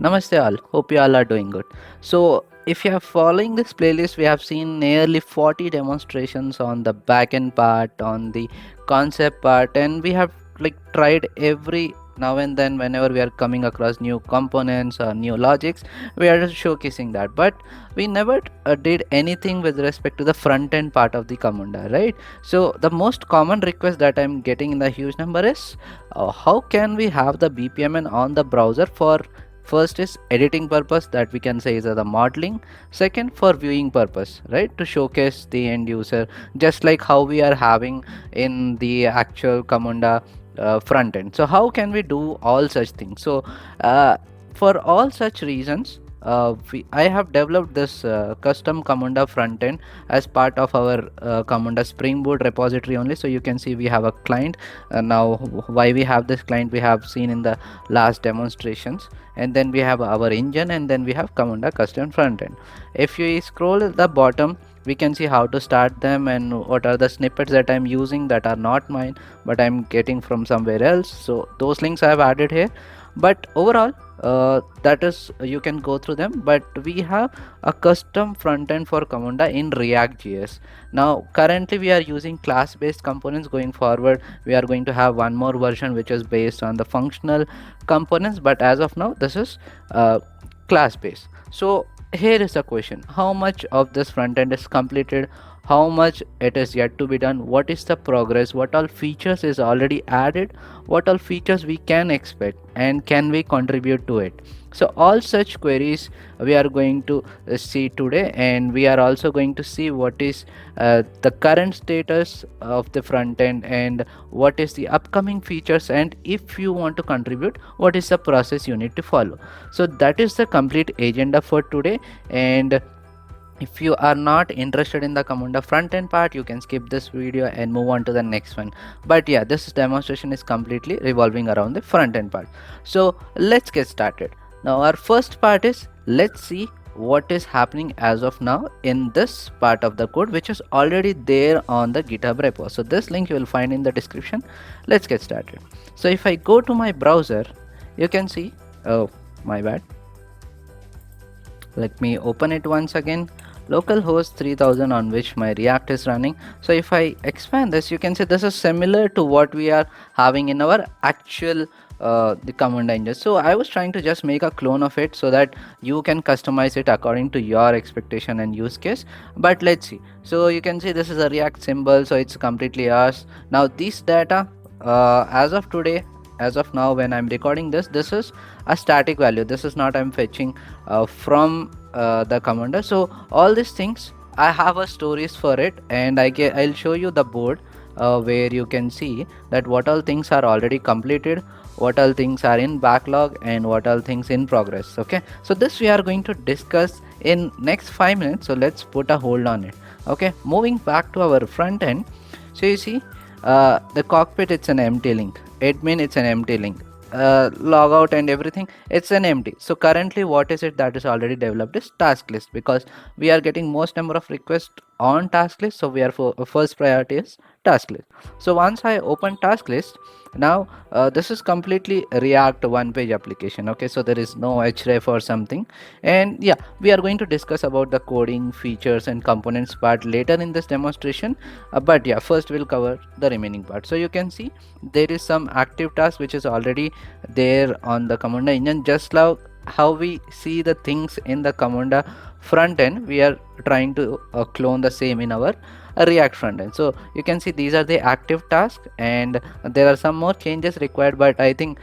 Namaste all. Hope you all are doing good. So, if you are following this playlist, we have seen nearly 40 demonstrations on the backend part, on the concept part, and we have tried every now and then whenever we are coming across new components or new logics, we are showcasing that. But we never did anything with respect to the front end part of the camunda, right? So, the most common request that I'm getting in the huge number is how can we have the BPMN on the browser for first is editing purpose, that we can say is the modeling. Second, for viewing purpose, right, to showcase the end user, just like how we are having in the actual camunda front end. So how can we do all such things? So for all such reasons, I have developed this custom camunda front end as part of our camunda spring boot repository only. So you can see we have a client. Now why we have this client, we have seen in the last demonstrations, and then we have our engine, and then we have camunda custom front end. If you scroll at the bottom, we can see how to start them and what are the snippets that I'm using that are not mine but I'm getting from somewhere else. So those links I have added here, but overall that is, you can go through them. But we have a custom front end for camunda in React.js. Now currently we are using class based components. Going forward we are going to have one more version which is based on the functional components, but as of now this is class based. So here is the question: how much of this front end is completed, how much it is yet to be done, what is the progress, what all features is already added, what all features we can expect, and can we contribute to it? So all such queries we are going to see today, and we are also going to see what is the current status of the front end and what is the upcoming features, and if you want to contribute, what is the process you need to follow. So that is the complete agenda for today. And if you are not interested in the camunda front end part, you can skip this video and move on to the next one. But yeah, this demonstration is completely revolving around the front end part. So let's get started. Now our first part is, let's see what is happening as of now in this part of the code, which is already there on the GitHub repo. So this link you will find in the description. Let's get started. So if I go to my browser, you can see, oh my bad, let me open it once again. Localhost 3000 on which my React is running. So if I expand this, you can see this is similar to what we are having in our actual the camunda engine. So I was trying to just make a clone of it so that you can customize it according to your expectation and use case. But let's see. So you can see this is a React symbol, so it's completely yours. Now this data, as of today, as of now when I'm recording this, this is a static value. This is not I'm fetching from the camunda. So all these things I have a stories for it, and I'll show you the board where you can see that what all things are already completed, what all things are in backlog, and what all things in progress. Okay, so this we are going to discuss in next 5 minutes, so let's put a hold on it. Okay, moving back to our front end. So you see the cockpit, it's an empty link. Admin, it's an empty link. Logout and everything, it's an empty. So currently what is it that is already developed is task list, because we are getting most number of requests on task list. So we are for first priority is task list. So once I open task list, now this is completely React one page application. Okay, so there is no href or something. And yeah, we are going to discuss about the coding features and components part later in this demonstration, but yeah, first we'll cover the remaining part. So you can see there is some active task which is already there on the camunda engine. Just like how we see the things in the camunda front end, we are trying to clone the same in our React front end. So you can see these are the active tasks, and there are some more changes required, but I think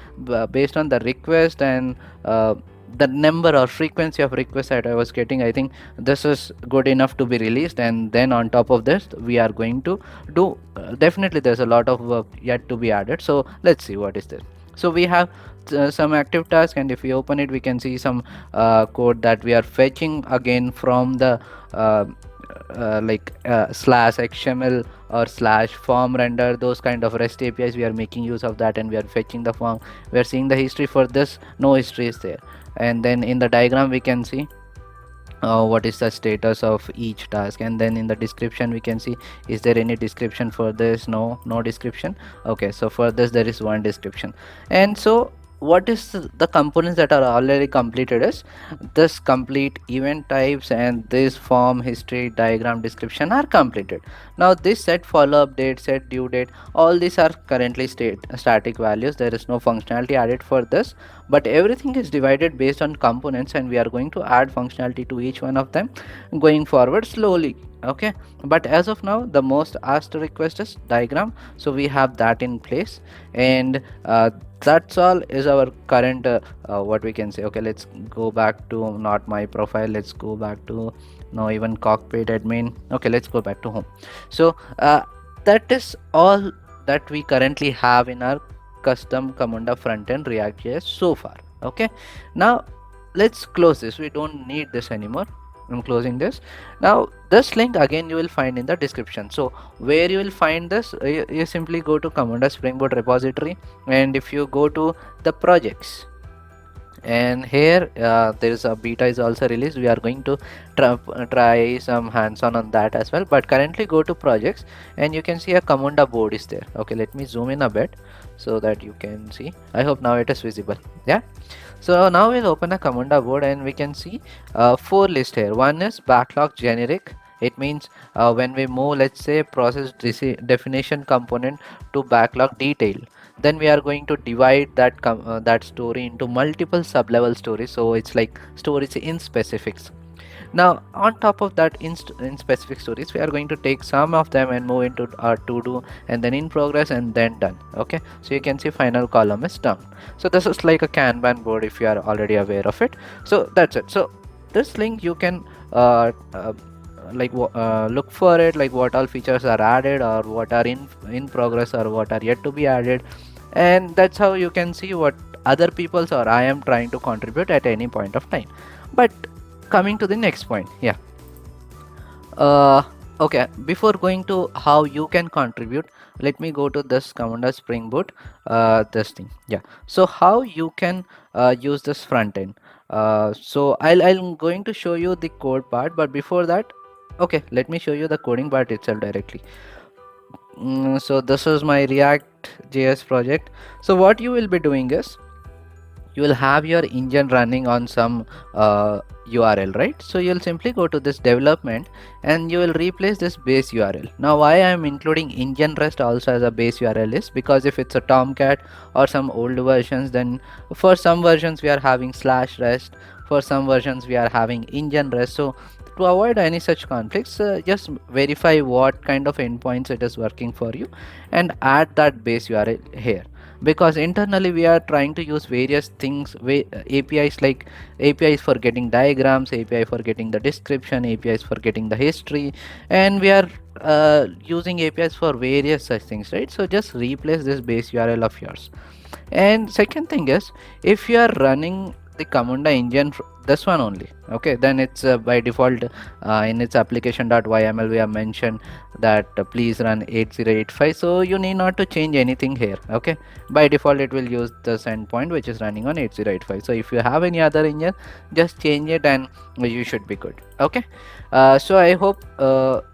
based on the request and the number or frequency of requests that I was getting, I think this is good enough to be released. And then on top of this we are going to do definitely there's a lot of work yet to be added. So let's see what is this. So we have some active task, and if we open it, we can see some code that we are fetching again from the slash XML or slash form render, those kind of REST APIs. We are making use of that, and we are fetching the form. We are seeing the history for this. No history is there. And then in the diagram we can see what is the status of each task, and then in the description we can see, is there any description for this? No description. Okay, so for this there is one description. And so what is the components that are already completed is this complete event types and this form history diagram description are completed. Now this set follow up date, set due date, all these are currently static values. There is no functionality added for this, but everything is divided based on components, and we are going to add functionality to each one of them going forward slowly. Okay, but as of now the most asked request is diagram, so we have that in place. And that's all is our current what we can say. Okay, let's go back to not my profile, let's go back to no even cockpit admin. Okay, let's go back to home. So that is all that we currently have in our custom camunda frontend react.js so far. Okay, now let's close this, we don't need this anymore. I'm closing this. Now this link again you will find in the description. So where you will find this, you simply go to camunda spring boot repository, and if you go to the projects, and here there is a beta is also released, we are going to try some hands-on on that as well. But currently go to projects and you can see a camunda board is there. Okay, let me zoom in a bit so that you can see. I hope now it is visible. Yeah, so now we'll open a camunda board and we can see four lists here. One is backlog generic. It means when we move, let's say, process definition component to backlog detail, then we are going to divide that story into multiple sub-level stories. So it's like stories in specifics. Now on top of that, in specific stories, we are going to take some of them and move into our to do, and then in progress, and then done. Okay, so you can see final column is done. So this is like a Kanban board if you are already aware of it. So that's it. So this link you can look for it, like what all features are added or what are in progress or what are yet to be added, and that's how you can see what other people's or I am trying to contribute at any point of time. But coming to the next point, yeah, okay, before going to how you can contribute, let me go to this camunda spring boot this thing. Yeah, so how you can use this front end. So I'm going to show you the code part, but before that, okay, let me show you the coding part itself directly. So this is my react js project. So what you will be doing is, you will have your engine running on some URL, right? So you'll simply go to this development and you will replace this base URL. Now why I am including engine rest also as a base URL is because if it's a Tomcat or some old versions, then for some versions we are having slash rest, for some versions we are having engine rest. So to avoid any such conflicts, just verify what kind of endpoints it is working for you and add that base URL here, because internally we are trying to use various things, APIs, like APIs for getting diagrams, API for getting the description, APIs for getting the history, and we are using APIs for various such things, right? So just replace this base URL of yours. And second thing is, if you are running the camunda engine this one only, okay, then it's by default in its application.yml we have mentioned that please run 8085, so you need not to change anything here. Okay, by default it will use this endpoint which is running on 8085. So if you have any other engine, just change it and you should be good. Okay, so I hope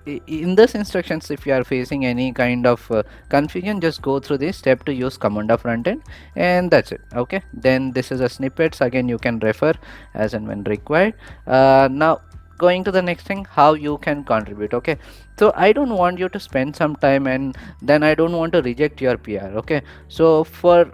in this instructions, if you are facing any kind of confusion, just go through this step to use camunda frontend, and that's it. Okay, then this is a snippets, again you can refer as and when required. Now going to the next thing, how you can contribute. Okay, so I don't want you to spend some time and then I don't want to reject your PR. Okay, so for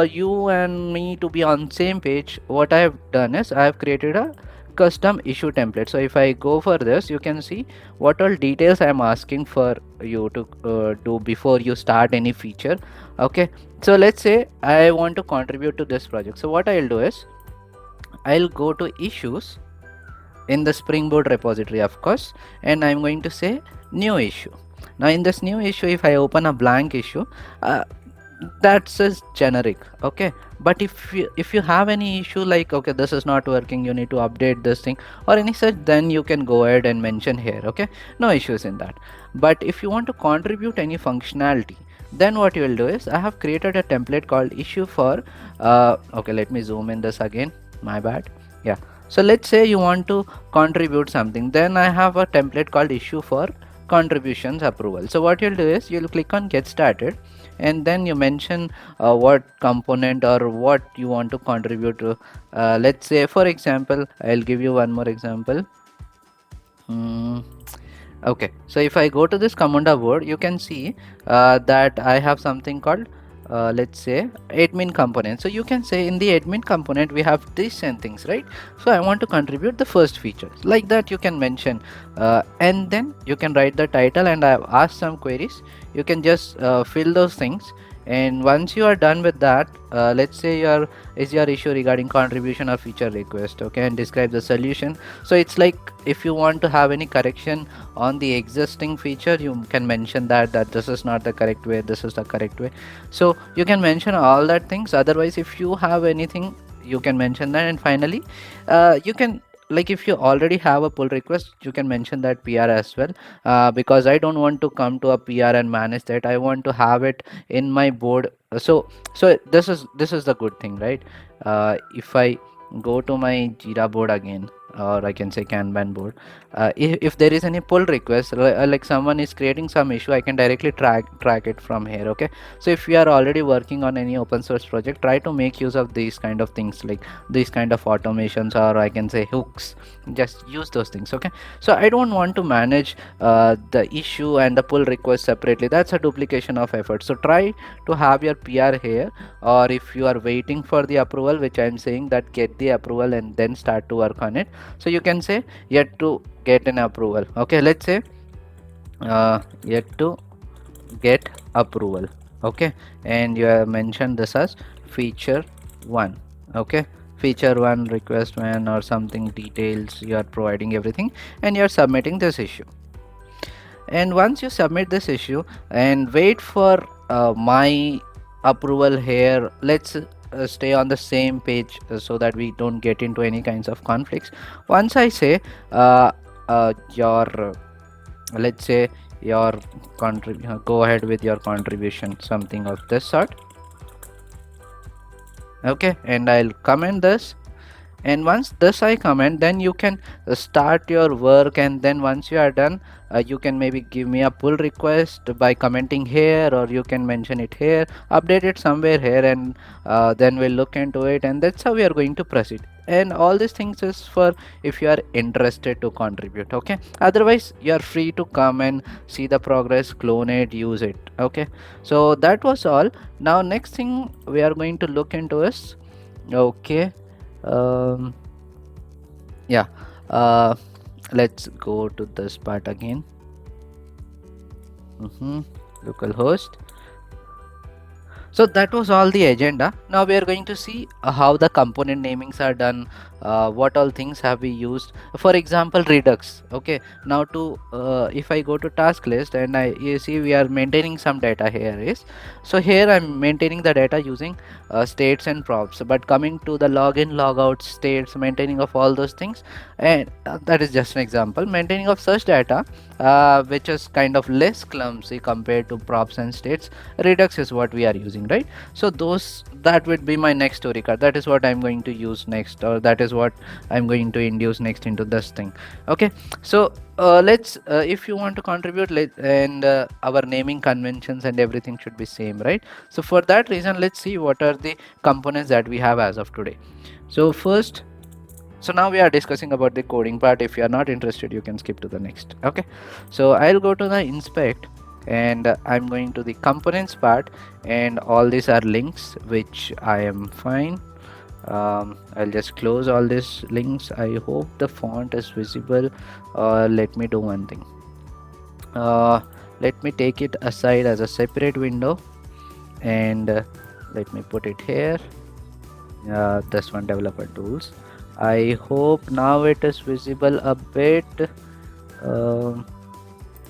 you and me to be on same page, what I have done is I have created a custom issue template. So if I go for this, you can see what all details I am asking for you to do before you start any feature. Okay, so let's say I want to contribute to this project. So what I'll do is, I'll go to issues in the spring boot repository, of course, and I'm going to say new issue. Now in this new issue, if I open a blank issue, that says generic. Okay, but if you have any issue like, okay, this is not working, you need to update this thing or any such, then you can go ahead and mention here. Okay, no issues in that. But if you want to contribute any functionality, then what you will do is, I have created a template called issue for okay, let me zoom in this again, my bad. Yeah, so let's say you want to contribute something, then I have a template called issue for contributions approval. So what you'll do is you'll click on get started, and then you mention what component or what you want to contribute to. Let's say, for example, I'll give you one more example. Hmm. Okay, so if I go to this camunda board, you can see that I have something called let's say admin component. So you can say in the admin component we have these and things, right? So I want to contribute the first feature, like that you can mention, and then you can write the title, and I have asked some queries. You can just fill those things, and once you are done with that, let's say your issue regarding contribution or feature request, okay, and describe the solution. So it's like if you want to have any correction on the existing feature, you can mention that this is not the correct way, this is the correct way. So you can mention all that things. Otherwise, if you have anything, you can mention that. And finally, you can, like, if you already have a pull request, you can mention that PR as well, because I don't want to come to a PR and manage that. I want to have it in my board. So this is the good thing, right? If I go to my Jira board again, or I can say Kanban board, if there is any pull request, like someone is creating some issue, I can directly track it from here. Okay, so if you are already working on any open source project, try to make use of these kind of things, like these kind of automations, or I can say hooks. Just use those things. Okay, so I don't want to manage the issue and the pull request separately. That's a duplication of effort. So try to have your PR here, or if you are waiting for the approval, which I'm saying that get the approval and then start to work on it. So you can say yet to get an approval. Okay, let's say yet to get approval. Okay, and you have mentioned this as feature 1. Okay, feature 1 request 1 or something, details, you are providing everything, and you are submitting this issue. And once you submit this issue and wait for my approval here, let's stay on the same page so that we don't get into any kinds of conflicts. Once I say your let's say your go ahead with your contribution, something of this sort. Okay, and I'll comment this, and once this I comment, then you can start your work. And then once you are done, you can maybe give me a pull request by commenting here, or you can mention it here, update it somewhere here, and then we'll look into it, and that's how we are going to proceed. And all these things is for if you are interested to contribute. Okay, otherwise you are free to come and see the progress, clone it, use it. Okay, so that was all. Now next thing we are going to look into is, okay, yeah, let's go to this part again. Localhost. So that was all the agenda. Now we are going to see how the component namings are done, what all things have we used. For example, Redux. Okay, now to if I go to task list, and you see we are maintaining some data here is, so here I'm maintaining the data using states and props. But coming to the login, logout, states, maintaining of all those things, and that is just an example. Maintaining of such data, which is kind of less clumsy compared to props and states, Redux is what we are using, right? So that would be my next story card. That is what I'm going to use next, or that is what I'm going to induce next into this thing. Okay, so let's if you want to contribute, and our naming conventions and everything should be same, right? So for that reason, let's see what are the components that we have as of today. So first, so now we are discussing about the coding part. If you are not interested, you can skip to the next. Okay, so I'll go to the inspect, and I'm going to the components part, and all these are links, which I am fine. I'll just close all these links. I hope the font is visible. Let me do one thing. Let me take it aside as a separate window, and let me put it here. This one, developer tools. I hope now it is visible a bit.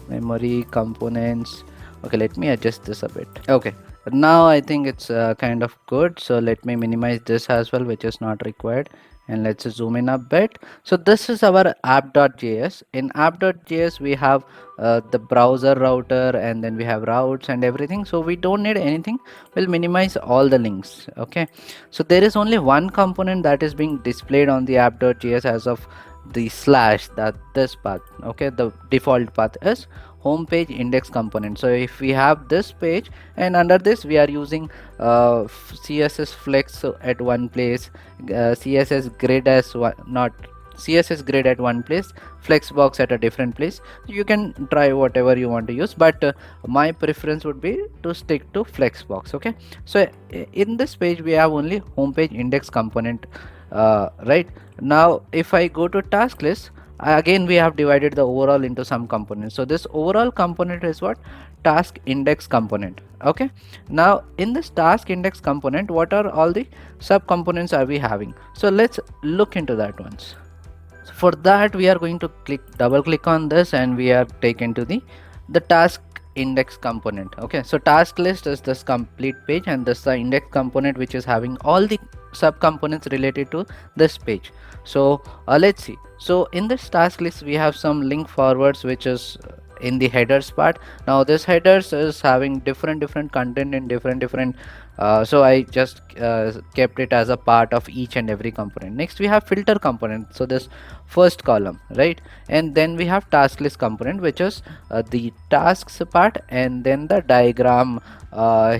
Memory components. Okay, let me adjust this a bit. Okay, now I think it's kind of good. So let me minimize this as well, which is not required, and let's zoom in a bit. So this is our app.js. In app.js we have the browser router, and then we have routes and everything, so we don't need anything. We'll minimize all the links. Okay, so there is only one component that is being displayed on the app.js as of the slash, that this path. Okay, the default path is home page index component. So if we have this page, and under this we are using css flex at one place, css grid as one, not css grid at one place, flexbox at a different place. You can try whatever you want to use, but my preference would be to stick to flexbox. Okay, so in this page we have only homepage index component. Right now if I go to task list, again we have divided the overall into some components. So this overall component is what? Task index component. Okay, now in this task index component, what are all the sub components are we having? So let's look into that once. So for that we are going to double click on this, and we are taken to the task index component. Okay, so task list is this complete page, and this is the index component which is having all the sub components related to this page. So let's see. So in this task list we have some link forwards which is in the headers part. Now this headers is having different content in different so I just kept it as a part of each and every component. Next we have filter component, so this first column, right? And then we have task list component, which is the tasks part, and then the diagram,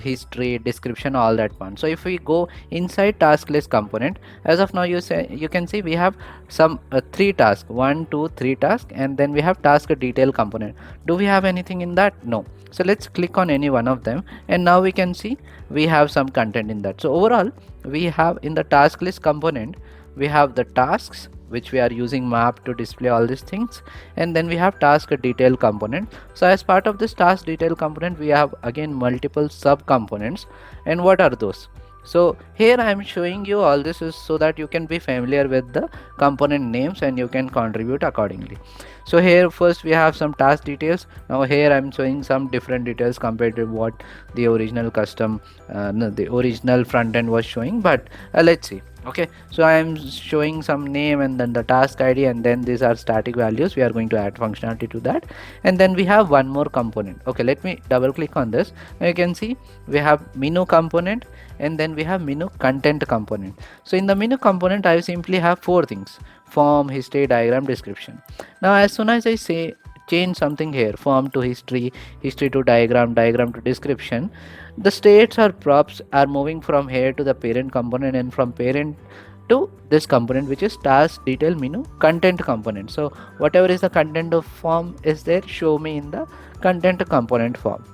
history, description, all that one. So if we go inside task list component, as of now you can see we have some 3 tasks, 1 2 3 tasks, and then we have task detail component. Do we have anything in that? No. So let's click on any one of them, and now we can see we have some content in that. So overall we have in the task list component, we have the tasks which we are using map to display all these things, and then we have task detail component. So as part of this task detail component we have again multiple sub components. And what are those? So here I am showing you all this is so that you can be familiar with the component names and you can contribute accordingly. So here first we have some task details. Now here I am showing some different details compared to what the original custom no, the original front end was showing, but let's see. Okay, so I am showing some name and then the task id, and then these are static values. We are going to add functionality to that, and then we have one more component. Okay, let me double click on this. Now you can see we have menu component, and then we have menu content component. So in the menu component I simply have 4 things: form, history, diagram, description. Now as soon as I say change something here, form to history, history to diagram, diagram to description, the states or props are moving from here to the parent component, and from parent to this component which is task detail menu content component. So whatever is the content of form is there, show me in the content component form.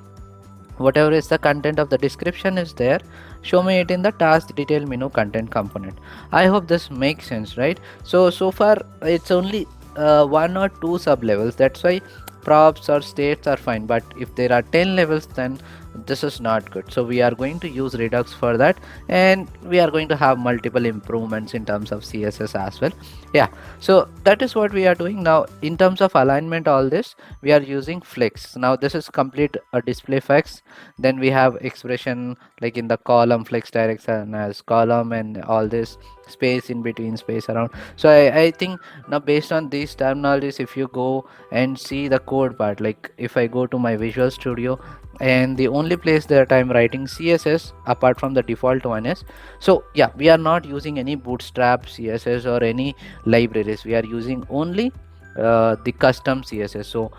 Whatever is the content of the description is there, show me it in the task detail menu content component. I hope this makes sense, right? So far it's only 1 or 2 sub levels, that's why props or states are fine, but if there are 10 levels then this is not good. So we are going to use Redux for that, and we are going to have multiple improvements in terms of CSS as well. Yeah, so that is what we are doing now. In terms of alignment, all this we are using flex. Now this is complete a display flex. Then we have expression like in the column, flex direction as column, and all this space in between, space around. So I think now based on these terminologies, if you go and see the code part, like if I go to my Visual Studio, and the only place that I'm writing CSS apart from the default one is, so yeah, we are not using any bootstrap CSS or any libraries. We are using only the custom CSS. So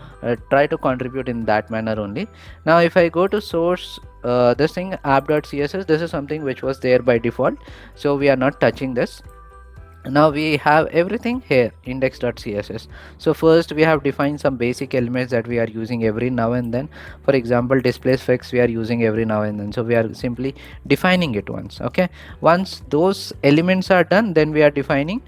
try to contribute in that manner only. Now if I go to source, this thing app.css, this is something which was there by default, so we are not touching this. Now we have everything here, index.css. So first we have defined some basic elements that we are using every now and then. For example, display flex we are using every now and then, so we are simply defining it once. Okay, once those elements are done, then we are defining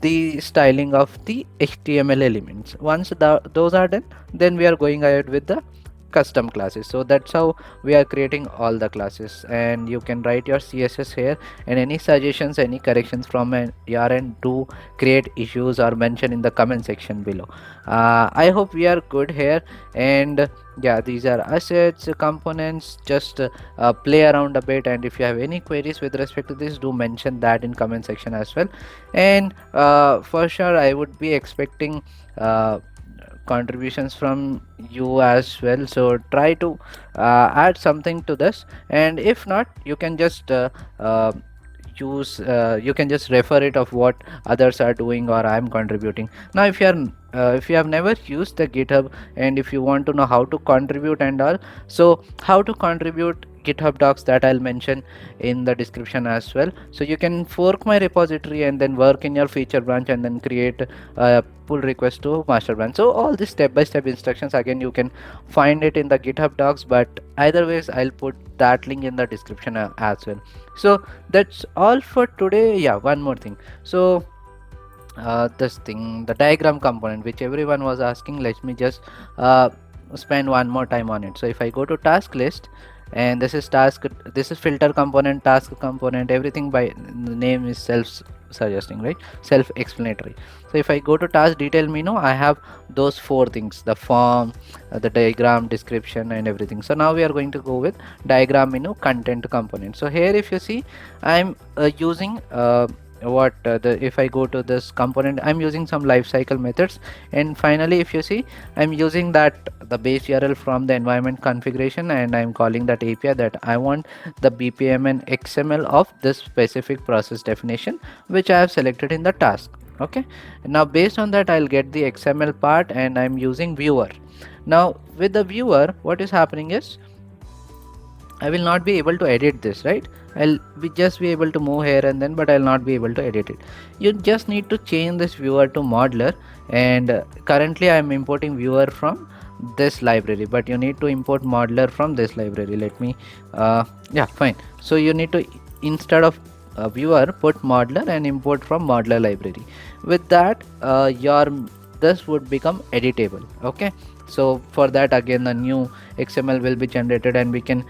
the styling of the HTML elements. Once those are done, then we are going ahead with the custom classes. So that's how we are creating all the classes, and you can write your CSS here, and any suggestions, any corrections from your end, do create issues or mention in the comment section below. I hope we are good here, and yeah, these are assets, components. Just play around a bit, and if you have any queries with respect to this, do mention that in comment section as well. And for sure I would be expecting contributions from you as well, so try to add something to this, and if not, you can just you can just refer it of what others are doing or I am contributing. Now if you are if you have never used the GitHub, and if you want to know how to contribute and all, so how to contribute GitHub docs, that I'll mention in the description as well. So you can fork my repository and then work in your feature branch and then create a pull request to master branch. So all these step by step instructions, again, you can find it in the GitHub docs, but either ways I'll put that link in the description as well. So that's all for today. Yeah, one more thing. So this thing, the diagram component, which everyone was asking, let me just uh, spend one more time on it. So if I go to task list, and this is task, this is filter component, task component, everything by the name is self suggesting, right, self explanatory. So if I go to task detail menu, I have those four things: the form, the diagram, description, and everything. So now we are going to go with diagram menu content component. So here, if you see, I'm using what the if I go to this component, I'm using some lifecycle methods, and finally, if you see, I'm using that the base URL from the environment configuration, and I'm calling that API that I want the BPMN XML of this specific process definition, which I have selected in the task. Okay, now based on that, I'll get the XML part, and I'm using viewer. Now with the viewer, what is happening is I will not be able to edit this, right? I'll be just be able to move here and then, but I'll not be able to edit it. You just need to change this viewer to modeler, and currently I'm importing viewer from this library, but you need to import modeler from this library. Let me yeah, fine. So you need to, instead of viewer, put modeler and import from modeler library. With that, your this would become editable. Okay, so for that, again, a new XML will be generated, and we can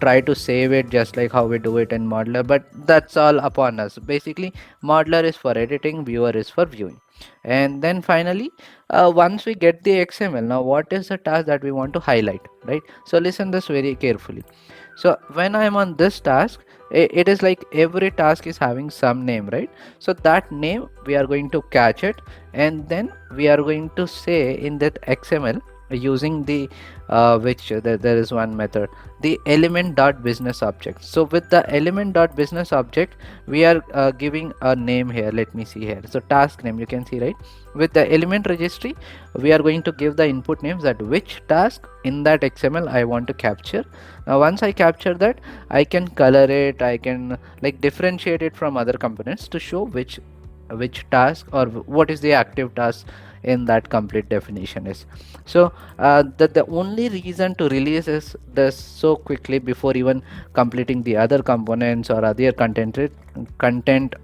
try to save it just like how we do it in modeler, but that's all upon us. Basically, modeler is for editing, viewer is for viewing. And then finally, once we get the XML, now what is the task that we want to highlight, right? So listen this very carefully. So when I am on this task, it is like every task is having some name, right? So that name we are going to catch it, and then we are going to say in that XML using the there is one method, the element dot business object. So with the element dot business object, we are giving a name here. Let me see here. So task name, you can see, right? With the element registry, we are going to give the input names, that which task in that XML I want to capture. Now once I capture that, I can color it, I can like differentiate it from other components to show which task or what is the active task in that complete definition is. So the only reason to release is this so quickly before even completing the other components or other content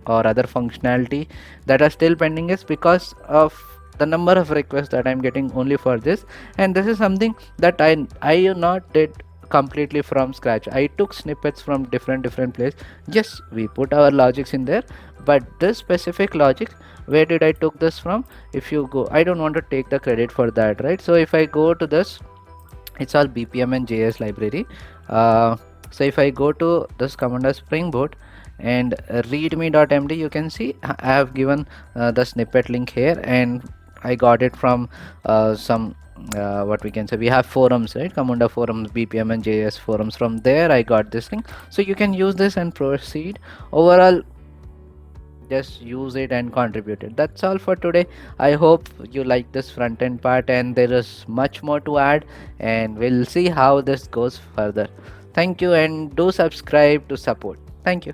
or other functionality that are still pending is because of the number of requests that I'm getting only for this. And this is something that I not did completely from scratch. I took snippets from different places, just we put our logics in there. But this specific logic, where did I took this from? If you go, I don't want to take the credit for that, right? So if I go to this, it's all BPMN JS library. So if I go to this camunda Spring Boot and readme.md, you can see I have given the snippet link here, and I got it from some what we can say, we have forums, right? Camunda forums, BPMN JS forums. From there I got this link, so you can use this and proceed. Overall, just use it and contribute it. That's all for today. I hope you like this front end part, and there is much more to add, and we'll see how this goes further. Thank you, and do subscribe to support. Thank you.